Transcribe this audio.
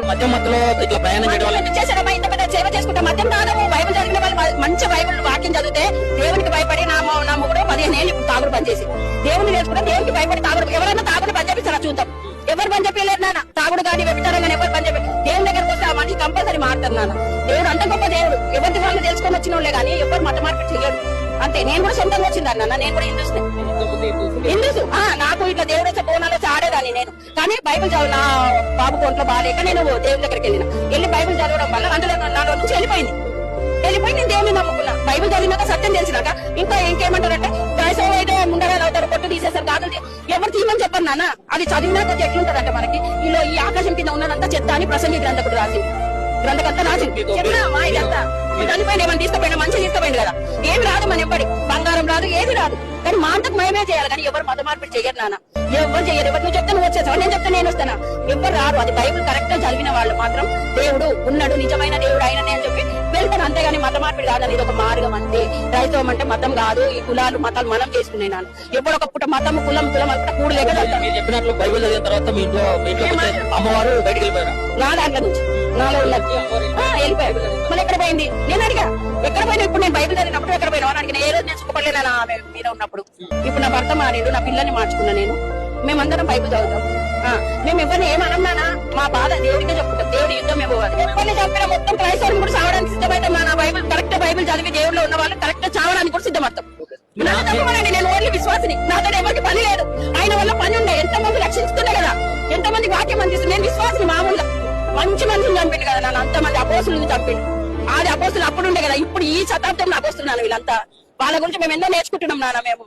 మధ్య మధ్యలో ఇట్లా ప్రయాణం చేయడం వల్ల చేశారమ్మా, ఇంత పెద్ద సేవ చేసుకుంటా మధ్యం కాదము. బైబిల్ చదివిన వాళ్ళు మంచి బైబిల్ వాక్యం చదివితే దేవునికి భయపడి నా మొగుడు 15 ఏళ్ళు ఇప్పుడు తాగుడు పని చేసి దేవుని నేర్చుకుంటే దేవునికి భయపడి తాగుడు. ఎవరైనా తాగుడు పని చేపిస్తారా చూద్దాం. ఎవరు పని చెప్పలేదు నాన్న. తాగుడు కానీ వ్యభిచారం కానీ ఎవరు పని చెప్పి దేవుని దగ్గరకు వస్తే ఆ మనిషి కంపల్సరీ మారుతారు నాన్న. దేవుడు అంత గొప్ప దేవుడు. ఎవరి వాళ్ళు తెలుసుకొని వచ్చిన వాళ్ళే కానీ ఎవరు మత మార్పిడి చేయడు. అంతే. నేను కూడా సొంతంగా వచ్చింది నాన్న. నేను కూడా హిందూస్. నాకు ఇట్లా దేవుడు వచ్చే బోనాలు వచ్చి ఆడేదాన్ని నేను. కానీ బైబిల్ చదువు నా బాబు కొంట్లో బాగాలేక నేను దేవుని దగ్గరికి వెళ్ళి బైబిల్ చదవడం వల్ల అందులో నాలో నుంచి వెళ్ళిపోయి నేను దేవుని నమ్ముకున్నా. బైబిల్ చదివినాక సత్యం తెలిసినాక ఇంకేమంటారంటే క్రైస్తవ అయితే ముండగాలు అవుతారు, కొట్టు తీసేస్తారు. కాదు ఎవరు తీయమని చెప్పారు నాన్న. అది చదివినాక ఎట్లుంటదంటే మనకి ఇలా ఈ ఆకాశం కింద ఉన్నదంతా చెత్త అని ప్రసంగి గ్రంథకుడు రాసింది. గ్రంథకంతా రాసింది. చెప్పినా ఇదంతా చనిపోయిన ఏమైనా తీసుకుపోయినా మంచిగా తీసుకుపోయింది కదా. ఏమి రాదు మన ఎప్పటి బంగారం రాదు, ఏది రాదు. కానీ మా అంతకు మేమే చేయాలి. కానీ ఎవరు మత మార్పిడి చేయరు నాన్న. ఎవరు చేయరు. ఎవరు నువ్వు చెప్తే నువ్వు వచ్చేసావు, నేను చెప్తే నేను వస్తానా. ఎవరు రారు. అది బైబిల్ కరెక్ట్ గా చదివిన వాళ్ళు మాత్రం దేవుడు ఉన్నాడు, నిజమైన దేవుడు ఆయననే అని చెప్పి వెళ్తాను. అంతేగాని మత మార్పిడి కాదని ఇది ఒక మార్గం అంతే. క్రైస్తవం అంటే మతం కాదు. ఈ కులాలు మతాలు మనం చేసుకునే నాన్న. ఎప్పుడు ఒక పుట్ట మతం కులం అనుకుంటే కూడలేక చెప్పినట్లు బైబిల్ చదివిన తర్వాత మీ ఇంట్లో అమ్మవారు బయటకు వెళ్ళిపోయారు. నా దాంట్లో నుంచి నాలో వెళ్ళిపోయాడు. మళ్ళీ ఎక్కడ పోయింది నేను అడిగా. ఎక్కడ పోయినా ఇప్పుడు నేను బైబిల్ చదివినప్పుడు ఎక్కడ పోయినా అని అడిగిన. ఏ రోజు నేను సుఖపడలేనా ఆమె మీద ఉన్నప్పుడు. ఇప్పుడు నా భర్త మారేడు, నా పిల్లల్ని మార్చుకున్నా నేను. మేమందరం బైబిల్ చదువుతాం. మేము ఎవరిని ఏమన్నానా మా బాధ దేవుడికే చెప్పుకుంటాం. దేవుడి యుద్ధం ఇవ్వాలి. ఎవరిని చంపిన మొత్తం క్రైస్తవులు కూడా చావడానికి సిద్ధమైతే నా బైబిల్ కరెక్ట్ బైబిల్ చదివి దేవుడిలో ఉన్న వాళ్ళు కరెక్ట్ చావడానికి కూడా సిద్ధమవుతాం. నేను ఓన్లీ విశ్వాసిని. నాతో ఎవరికి పని లేదు. ఆయన వల్ల పని ఉండే. ఎంతమంది రక్షిస్తుండే కదా, ఎంతమంది వాక్యం అందిస్తుంది. నేను విశ్వాసిని. మామూలుగా మంచి మనుషులు చంపిండు కదా నన్ను. అంతమంది అపోస్తులను చంపిండు. అది అపోస్తులు అప్పుడు ఉండే కదా. ఇప్పుడు ఈ శతాబ్దంలో అపోస్తున్నాను వీళ్ళంతా. వాళ్ళ గురించి మేము ఎన్నో నేర్చుకుంటున్నాం నాన్న. మేము